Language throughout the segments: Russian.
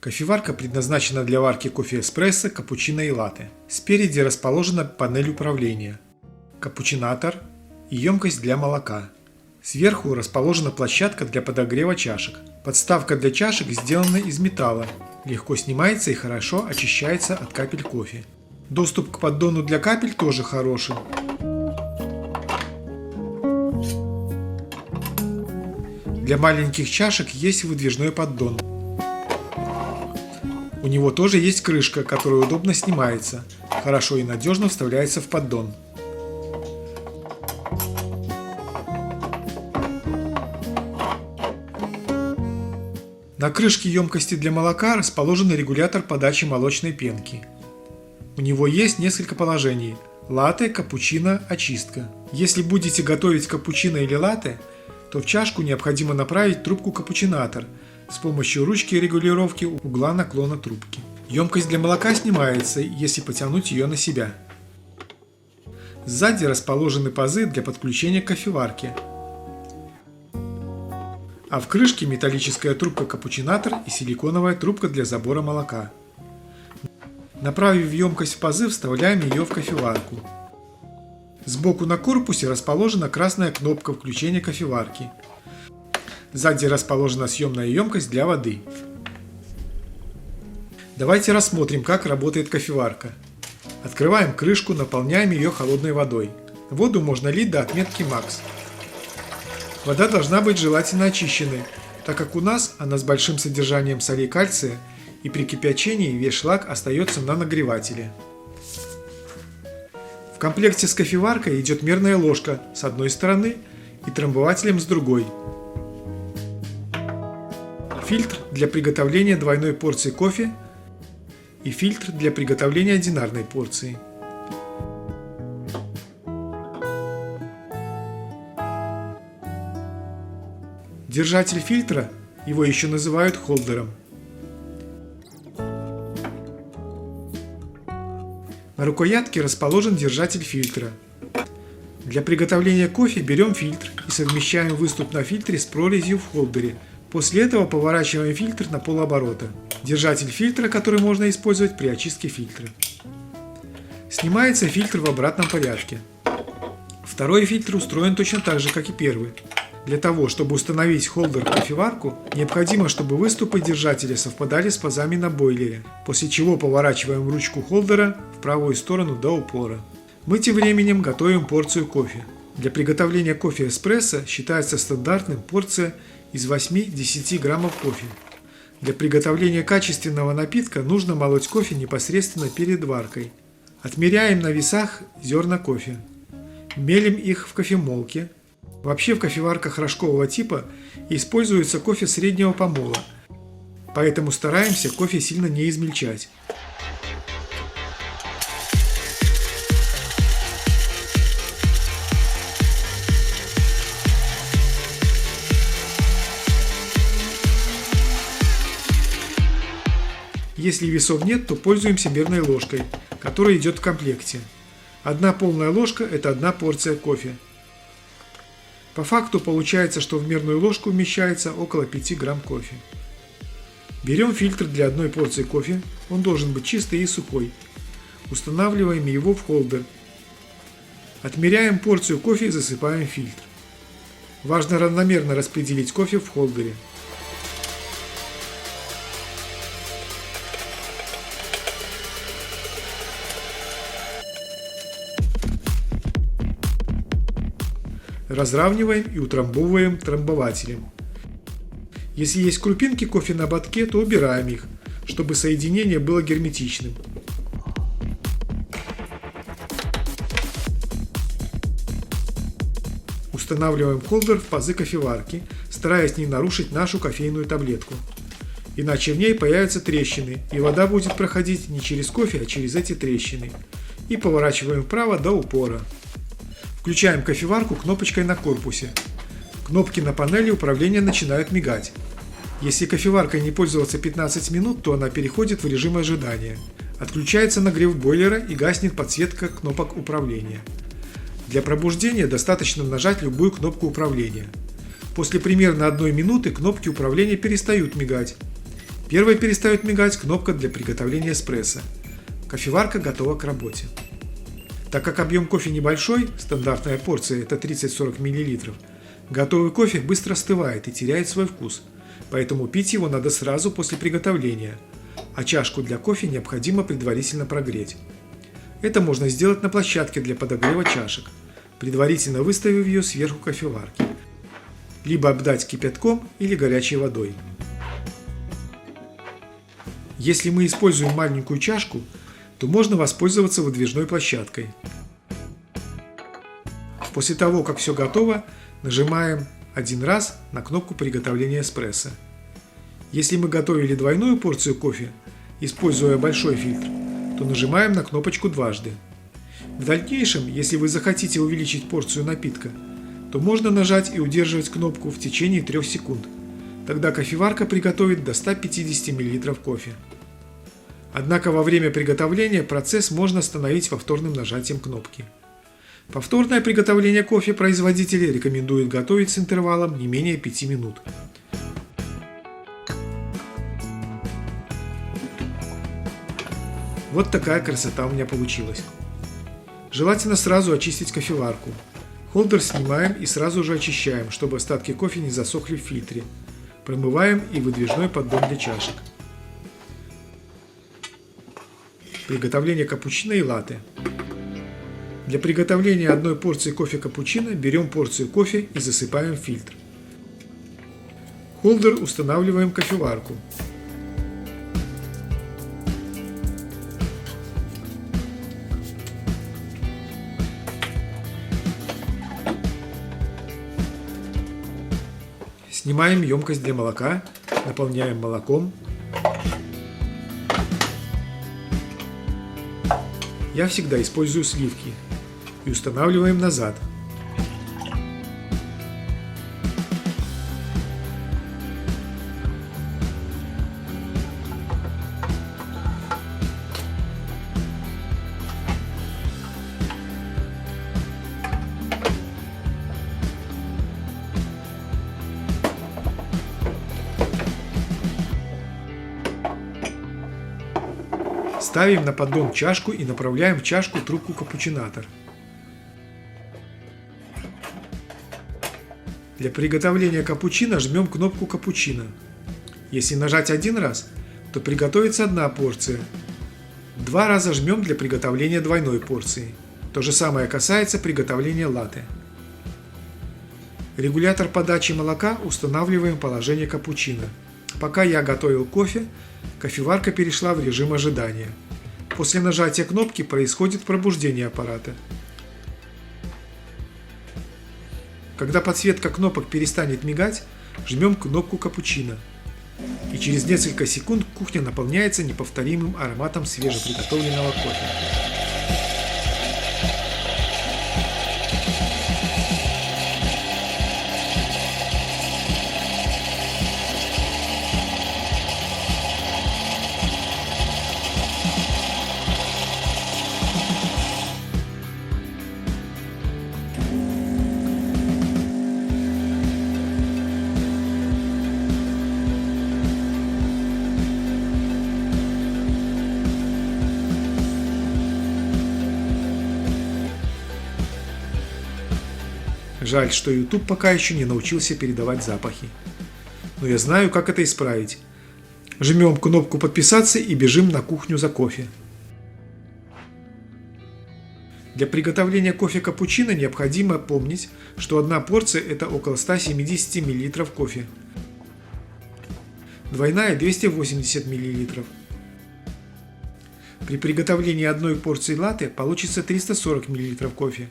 Кофеварка предназначена для варки кофе эспрессо, капучино и латте. Спереди расположена панель управления, капучинатор и емкость для молока. Сверху расположена площадка для подогрева чашек. Подставка для чашек сделана из металла, легко снимается и хорошо очищается от капель кофе. Доступ к поддону для капель тоже хороший. Для маленьких чашек есть выдвижной поддон. У него тоже есть крышка, которая удобно снимается, хорошо и надежно вставляется в поддон. На крышке емкости для молока расположен регулятор подачи молочной пенки. У него есть несколько положений – латте, капучино, очистка. Если будете готовить капучино или латте, то в чашку необходимо направить трубку капучинатор с помощью ручки регулировки угла наклона трубки. Емкость для молока снимается, если потянуть ее на себя. Сзади расположены пазы для подключения к кофеварке. А в крышке металлическая трубка-капучинатор и силиконовая трубка для забора молока. Направив емкость в пазы, вставляем ее в кофеварку. Сбоку на корпусе расположена красная кнопка включения кофеварки. Сзади расположена съемная емкость для воды. Давайте рассмотрим, как работает кофеварка. Открываем крышку, наполняем ее холодной водой. Воду можно лить до отметки Max. Вода должна быть желательно очищенной, так как у нас она с большим содержанием солей кальция, и при кипячении весь шлак остается на нагревателе. В комплекте с кофеваркой идет мерная ложка с одной стороны и трамбователем с другой. Фильтр для приготовления двойной порции кофе и фильтр для приготовления одинарной порции. Держатель фильтра, его еще называют холдером. На рукоятке расположен держатель фильтра. Для приготовления кофе берем фильтр и совмещаем выступ на фильтре с прорезью в холдере. После этого поворачиваем фильтр на полоборота. Держатель фильтра, который можно использовать при очистке фильтра. Снимается фильтр в обратном порядке. Второй фильтр устроен точно так же, как и первый. Для того, чтобы установить холдер в кофеварку, необходимо, чтобы выступы держателя совпадали с пазами на бойлере, после чего поворачиваем ручку холдера в правую сторону до упора. Мы тем временем готовим порцию кофе. Для приготовления кофе эспрессо считается стандартным порция из 8-10 граммов кофе. Для приготовления качественного напитка нужно молоть кофе непосредственно перед варкой. Отмеряем на весах зерна кофе. Мелим их в кофемолке. Вообще в кофеварках рожкового типа используется кофе среднего помола, поэтому стараемся кофе сильно не измельчать. Если весов нет, то пользуемся мерной ложкой, которая идет в комплекте. Одна полная ложка – это одна порция кофе. По факту получается, что в мерную ложку вмещается около 5 грамм кофе. Берем фильтр для одной порции кофе, он должен быть чистый и сухой. Устанавливаем его в холдер. Отмеряем порцию кофе и засыпаем фильтр. Важно равномерно распределить кофе в холдере. Разравниваем и утрамбовываем трамбователем. Если есть крупинки кофе на ободке, то убираем их, чтобы соединение было герметичным. Устанавливаем холдер в пазы кофеварки, стараясь не нарушить нашу кофейную таблетку. Иначе в ней появятся трещины, и вода будет проходить не через кофе, а через эти трещины. И поворачиваем вправо до упора. Включаем кофеварку кнопочкой на корпусе. Кнопки на панели управления начинают мигать. Если кофеваркой не пользоваться 15 минут, то она переходит в режим ожидания. Отключается нагрев бойлера и гаснет подсветка кнопок управления. Для пробуждения достаточно нажать любую кнопку управления. После примерно 1 минуты кнопки управления перестают мигать, Первой перестает мигать кнопка для приготовления эспрессо. Кофеварка готова к работе. Так как объем кофе небольшой, стандартная порция это 30-40 мл, готовый кофе быстро остывает и теряет свой вкус, поэтому пить его надо сразу после приготовления, а чашку для кофе необходимо предварительно прогреть. Это можно сделать на площадке для подогрева чашек, предварительно выставив ее сверху кофеварки, либо обдать кипятком или горячей водой. Если мы используем маленькую чашку, то можно воспользоваться выдвижной площадкой. После того, как все готово, нажимаем один раз на кнопку приготовления эспрессо. Если мы готовили двойную порцию кофе, используя большой фильтр, то нажимаем на кнопочку дважды. В дальнейшем, если вы захотите увеличить порцию напитка, то можно нажать и удерживать кнопку в течение 3 секунд. Тогда кофеварка приготовит до 150 мл кофе. Однако во время приготовления процесс можно остановить повторным нажатием кнопки. Повторное приготовление кофе производители рекомендуют готовить с интервалом не менее 5 минут. Вот такая красота у меня получилась. Желательно сразу очистить кофеварку. Холдер снимаем и сразу же очищаем, чтобы остатки кофе не засохли в фильтре. Промываем и выдвижной поддон для чашек. Приготовление капучино и латте. Для приготовления одной порции кофе капучино берем порцию кофе и засыпаем в фильтр. В холдер устанавливаем кофеварку. Снимаем емкость для молока, наполняем молоком. Я всегда использую сливки и устанавливаем назад. Ставим на поддон чашку и направляем в чашку трубку капучинатор. Для приготовления капучино жмем кнопку капучино. Если нажать один раз, то приготовится одна порция. 2 раза жмем для приготовления двойной порции. То же самое касается приготовления латте. Регулятор подачи молока устанавливаем в положение капучино. Пока я готовил кофе, кофеварка перешла в режим ожидания. После нажатия кнопки происходит пробуждение аппарата. Когда подсветка кнопок перестанет мигать, жмем кнопку капучино. И через несколько секунд кухня наполняется неповторимым ароматом свежеприготовленного кофе. Жаль, что YouTube пока еще не научился передавать запахи. Но я знаю, как это исправить. Жмем кнопку подписаться и бежим на кухню за кофе. Для приготовления кофе капучино необходимо помнить, что одна порция это около 170 мл кофе. Двойная 280 мл. При приготовлении одной порции латте получится 340 мл кофе.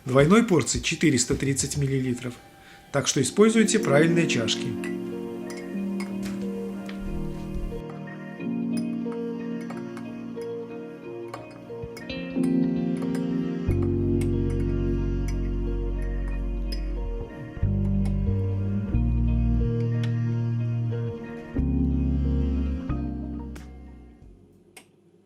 Двойной порции 430 мл. Так что используйте правильные чашки.